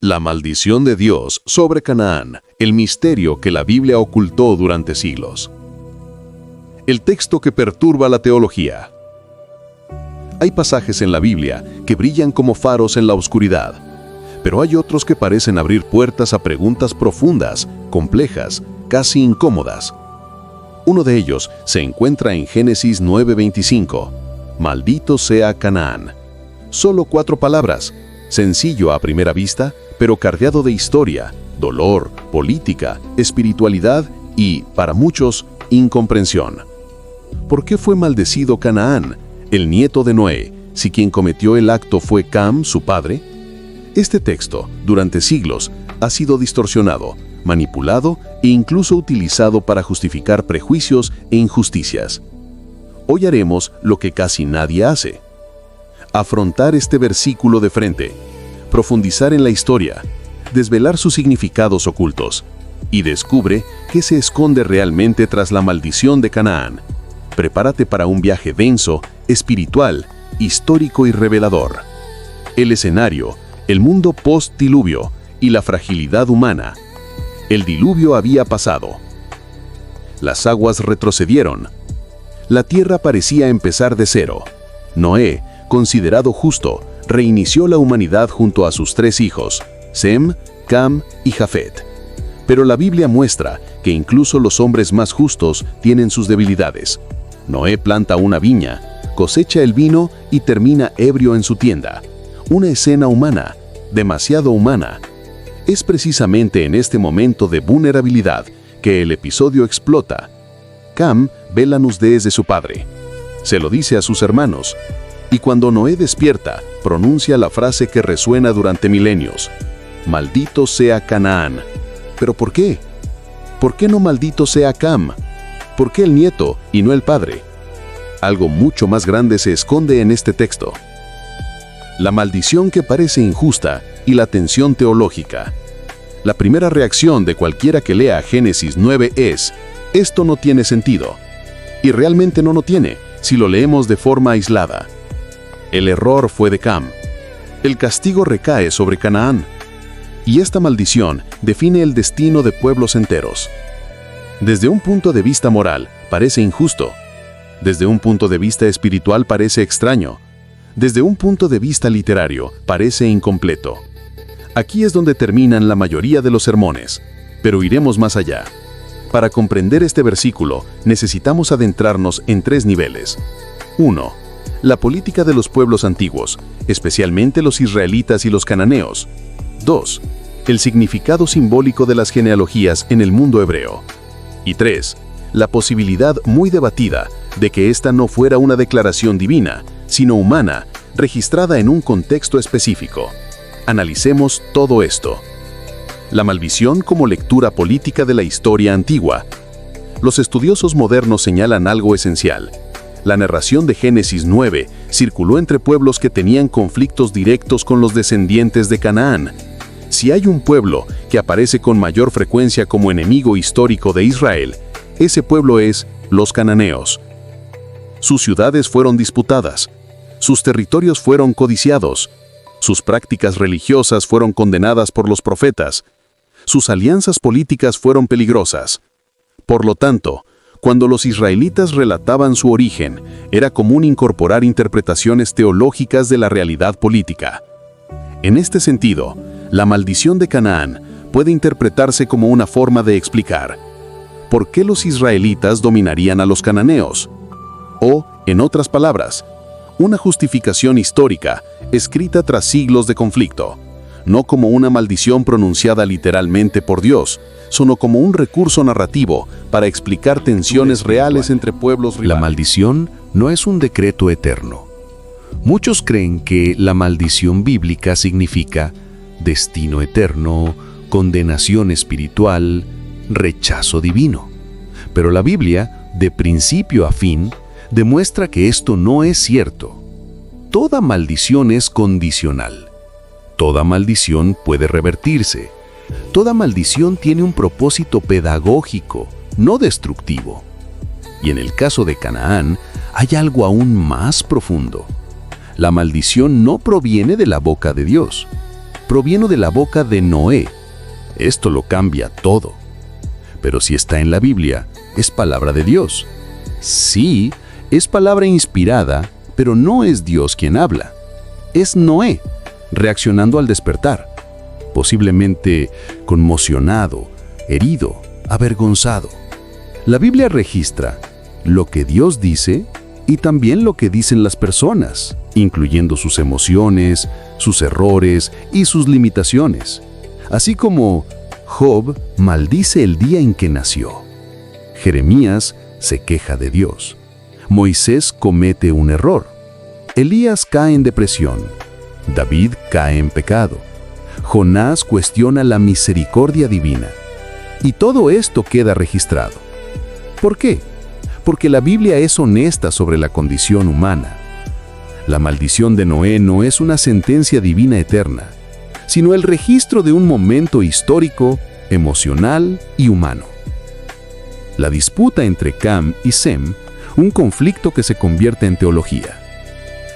La maldición de Dios sobre Canaán, el misterio que la Biblia ocultó durante siglos. El texto que perturba la teología. Hay pasajes en la Biblia que brillan como faros en la oscuridad, pero hay otros que parecen abrir puertas a preguntas profundas, complejas, casi incómodas. Uno de ellos se encuentra en Génesis 9:25. Maldito sea Canaán. Solo 4 palabras, sencillo a primera vista, pero cargado de historia, dolor, política, espiritualidad y, para muchos, incomprensión. ¿Por qué fue maldecido Canaán, el nieto de Noé, si quien cometió el acto fue Cam, su padre? Este texto, durante siglos, ha sido distorsionado, manipulado e incluso utilizado para justificar prejuicios e injusticias. Hoy haremos lo que casi nadie hace: afrontar este versículo de frente, profundizar en la historia, desvelar sus significados ocultos, y descubre qué se esconde realmente tras la maldición de Canaán. Prepárate para un viaje denso, espiritual, histórico y revelador. El escenario, el mundo post-diluvio y la fragilidad humana. El diluvio había pasado. Las aguas retrocedieron. La tierra parecía empezar de cero. Noé, considerado justo, reinició la humanidad junto a sus 3 hijos, Sem, Cam y Jafet. Pero la Biblia muestra que incluso los hombres más justos tienen sus debilidades. Noé planta una viña, cosecha el vino y termina ebrio en su tienda. Una escena humana, demasiado humana. Es precisamente en este momento de vulnerabilidad que el episodio explota. Cam ve la nudez de su padre. Se lo dice a sus hermanos. Y cuando Noé despierta, pronuncia la frase que resuena durante milenios: maldito sea Canaán. ¿Pero por qué? ¿Por qué no maldito sea Cam? ¿Por qué el nieto y no el padre? Algo mucho más grande se esconde en este texto. La maldición que parece injusta y la tensión teológica. La primera reacción de cualquiera que lea Génesis 9 es: esto no tiene sentido. Y realmente no lo tiene, si lo leemos de forma aislada. El error fue de Cam. El castigo recae sobre Canaán. Y esta maldición define el destino de pueblos enteros. Desde un punto de vista moral, parece injusto. Desde un punto de vista espiritual, parece extraño. Desde un punto de vista literario, parece incompleto. Aquí es donde terminan la mayoría de los sermones, pero iremos más allá. Para comprender este versículo, necesitamos adentrarnos en 3 niveles. 1. La política de los pueblos antiguos, especialmente los israelitas y los cananeos. 2. El significado simbólico de las genealogías en el mundo hebreo. Y 3. La posibilidad muy debatida de que esta no fuera una declaración divina, sino humana, registrada en un contexto específico. Analicemos todo esto. La maldición como lectura política de la historia antigua. Los estudiosos modernos señalan algo esencial. La narración de Génesis 9 circuló entre pueblos que tenían conflictos directos con los descendientes de Canaán. Si hay un pueblo que aparece con mayor frecuencia como enemigo histórico de Israel, ese pueblo es los cananeos. Sus ciudades fueron disputadas, sus territorios fueron codiciados, sus prácticas religiosas fueron condenadas por los profetas, sus alianzas políticas fueron peligrosas. Por lo tanto, cuando los israelitas relataban su origen, era común incorporar interpretaciones teológicas de la realidad política. En este sentido, la maldición de Canaán puede interpretarse como una forma de explicar por qué los israelitas dominarían a los cananeos. O, en otras palabras, una justificación histórica escrita tras siglos de conflicto, no como una maldición pronunciada literalmente por Dios, sino como un recurso narrativo para explicar tensiones reales entre pueblos rivales. La maldición no es un decreto eterno. Muchos creen que la maldición bíblica significa destino eterno, condenación espiritual, rechazo divino. Pero la Biblia, de principio a fin, demuestra que esto no es cierto. Toda maldición es condicional. Toda maldición puede revertirse. Toda maldición tiene un propósito pedagógico, no destructivo. Y en el caso de Canaán, hay algo aún más profundo. La maldición no proviene de la boca de Dios. provino de la boca de Noé. Esto lo cambia todo. Pero si está en la Biblia, es palabra de Dios. Sí, es palabra inspirada, pero no es Dios quien habla. Es Noé, reaccionando al despertar, posiblemente conmocionado, herido, avergonzado. La Biblia registra lo que Dios dice y también lo que dicen las personas, incluyendo sus emociones, sus errores y sus limitaciones. Así como Job maldice el día en que nació. Jeremías se queja de Dios. Moisés comete un error. Elías cae en depresión. David cae en pecado. Jonás cuestiona la misericordia divina. Y todo esto queda registrado. ¿Por qué? Porque la Biblia es honesta sobre la condición humana. La maldición de Noé no es una sentencia divina eterna, sino el registro de un momento histórico, emocional y humano. La disputa entre Cam y Sem, un conflicto que se convierte en teología.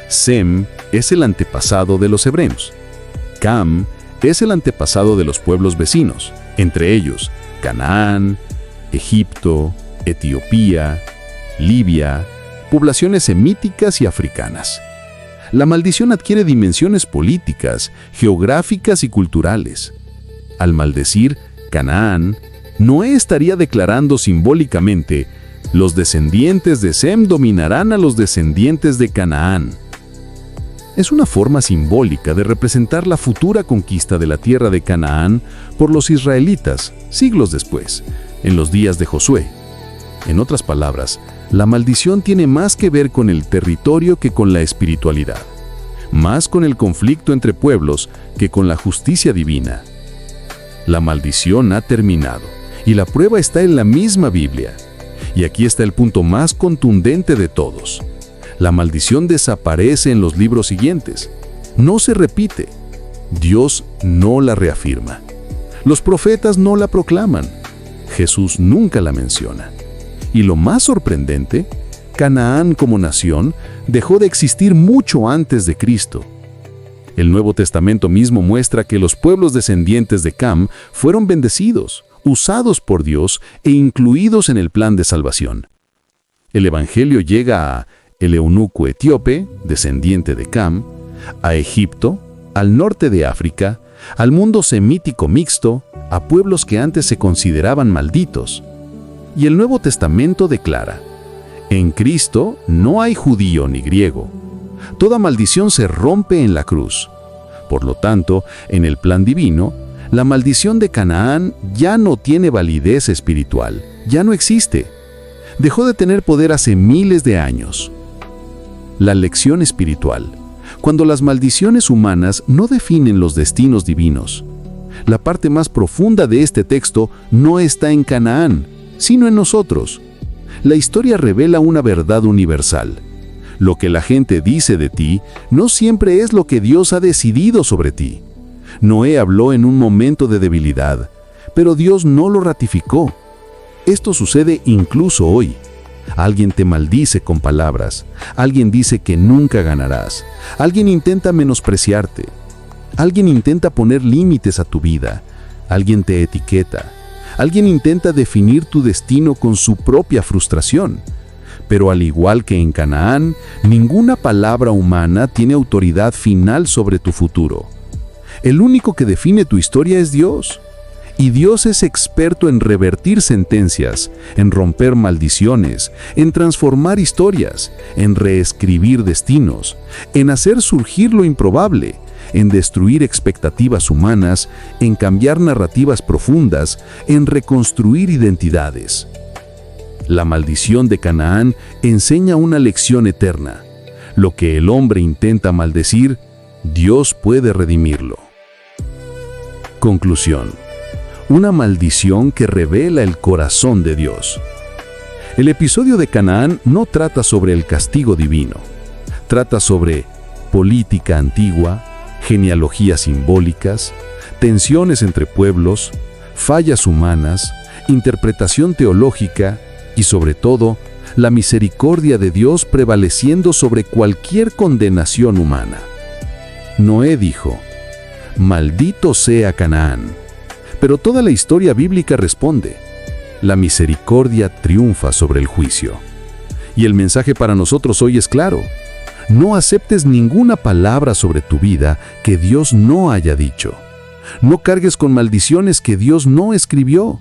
Sem es el antepasado de los hebreos. Cam es el antepasado de los pueblos vecinos, entre ellos Canaán, Egipto, Etiopía, Libia, poblaciones semíticas y africanas. La maldición adquiere dimensiones políticas, geográficas y culturales. Al maldecir Canaán, Noé estaría declarando simbólicamente: los descendientes de Sem dominarán a los descendientes de Canaán. Es una forma simbólica de representar la futura conquista de la tierra de Canaán por los israelitas, siglos después, en los días de Josué. En otras palabras, la maldición tiene más que ver con el territorio que con la espiritualidad, más con el conflicto entre pueblos que con la justicia divina. La maldición ha terminado, y la prueba está en la misma Biblia. Y aquí está el punto más contundente de todos. La maldición desaparece en los libros siguientes. No se repite. Dios no la reafirma. Los profetas no la proclaman. Jesús nunca la menciona. Y lo más sorprendente, Canaán como nación dejó de existir mucho antes de Cristo. El Nuevo Testamento mismo muestra que los pueblos descendientes de Cam fueron bendecidos, usados por Dios e incluidos en el plan de salvación. El Evangelio llega a el eunuco etíope, descendiente de Cam, a Egipto, al norte de África, al mundo semítico mixto, a pueblos que antes se consideraban malditos. Y el Nuevo Testamento declara: en Cristo no hay judío ni griego. Toda maldición se rompe en la cruz. Por lo tanto, en el plan divino, la maldición de Canaán ya no tiene validez espiritual, ya no existe. Dejó de tener poder hace miles de años. La lección espiritual: cuando las maldiciones humanas no definen los destinos divinos. La parte más profunda de este texto no está en Canaán, sino en nosotros. La historia revela una verdad universal. Lo que la gente dice de ti no siempre es lo que Dios ha decidido sobre ti. Noé habló en un momento de debilidad, pero Dios no lo ratificó. Esto sucede incluso hoy. Alguien te maldice con palabras. Alguien dice que nunca ganarás. Alguien intenta menospreciarte. Alguien intenta poner límites a tu vida. Alguien te etiqueta. Alguien intenta definir tu destino con su propia frustración. Pero al igual que en Canaán, ninguna palabra humana tiene autoridad final sobre tu futuro. El único que define tu historia es Dios. Y Dios es experto en revertir sentencias, en romper maldiciones, en transformar historias, en reescribir destinos, en hacer surgir lo improbable, en destruir expectativas humanas, en cambiar narrativas profundas, en reconstruir identidades. La maldición de Canaán enseña una lección eterna. Lo que el hombre intenta maldecir, Dios puede redimirlo. Conclusión: una maldición que revela el corazón de Dios. El episodio de Canaán no trata sobre el castigo divino. Trata sobre política antigua, genealogías simbólicas, tensiones entre pueblos, fallas humanas, interpretación teológica y, sobre todo, la misericordia de Dios prevaleciendo sobre cualquier condenación humana. Noé dijo: maldito sea Canaán. Pero toda la historia bíblica responde: la misericordia triunfa sobre el juicio. Y el mensaje para nosotros hoy es claro: no aceptes ninguna palabra sobre tu vida que Dios no haya dicho. No cargues con maldiciones que Dios no escribió.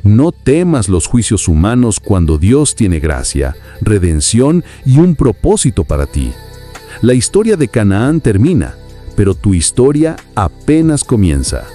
No temas los juicios humanos cuando Dios tiene gracia, redención y un propósito para ti. La historia de Canaán termina, pero tu historia apenas comienza.